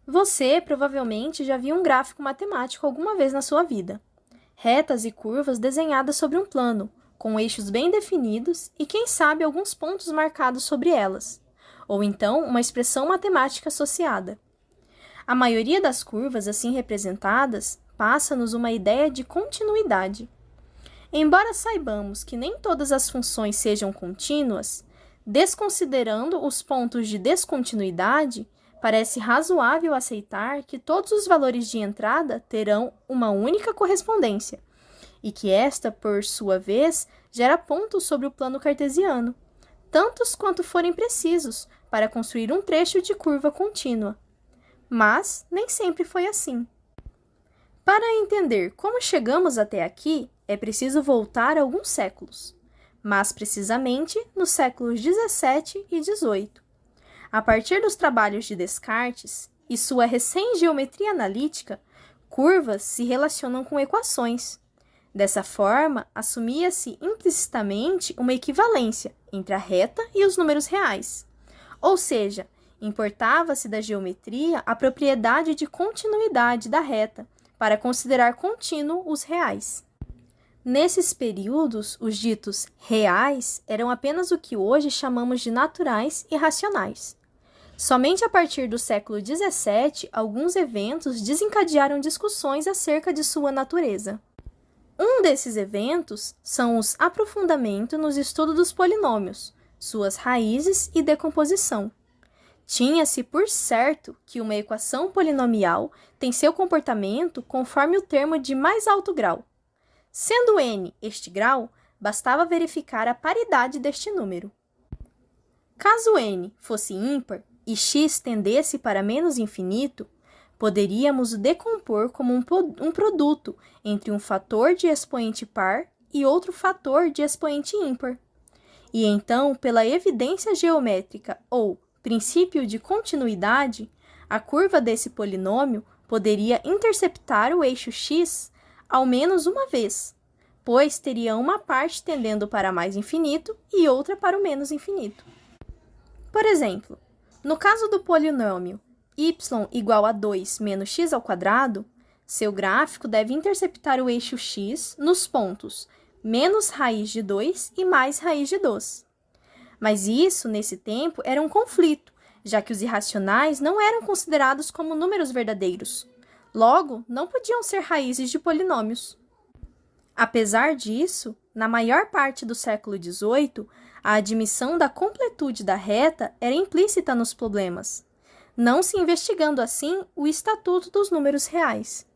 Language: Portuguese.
Você provavelmente já viu um gráfico matemático alguma vez na sua vida. Retas e curvas desenhadas sobre um plano, com eixos bem definidos e, quem sabe, alguns pontos marcados sobre elas. Ou então, uma expressão matemática associada. A maioria das curvas assim representadas passa-nos uma ideia de continuidade. Embora saibamos que nem todas as funções sejam contínuas, desconsiderando os pontos de descontinuidade, parece razoável aceitar que todos os valores de entrada terão uma única correspondência, e que esta, por sua vez, gera pontos sobre o plano cartesiano, tantos quanto forem precisos para construir um trecho de curva contínua. Mas nem sempre foi assim. Para entender como chegamos até aqui, é preciso voltar alguns séculos, mais precisamente nos séculos 17 e 18. A partir dos trabalhos de Descartes e sua recém-geometria analítica, curvas se relacionam com equações. Dessa forma, assumia-se implicitamente uma equivalência entre a reta e os números reais. Ou seja, importava-se da geometria a propriedade de continuidade da reta, para considerar contínuo os reais. Nesses períodos, os ditos reais eram apenas o que hoje chamamos de naturais e racionais. Somente a partir do século XVII, alguns eventos desencadearam discussões acerca de sua natureza. Um desses eventos são os aprofundamentos nos estudos dos polinômios, suas raízes e decomposição. Tinha-se por certo que uma equação polinomial tem seu comportamento conforme o termo de mais alto grau. Sendo n este grau, bastava verificar a paridade deste número. Caso n fosse ímpar e x tendesse para menos infinito, poderíamos o decompor como um produto entre um fator de expoente par e outro fator de expoente ímpar. E então, pela evidência geométrica ou princípio de continuidade, a curva desse polinômio poderia interceptar o eixo x ao menos uma vez, pois teria uma parte tendendo para mais infinito e outra para o menos infinito. Por exemplo, no caso do polinômio y igual a 2 menos x ao quadrado, seu gráfico deve interceptar o eixo x nos pontos menos raiz de 2 e mais raiz de 2. Mas isso, nesse tempo, era um conflito, já que os irracionais não eram considerados como números verdadeiros. Logo, não podiam ser raízes de polinômios. Apesar disso, na maior parte do século XVIII, a admissão da completude da reta era implícita nos problemas, não se investigando assim o estatuto dos números reais.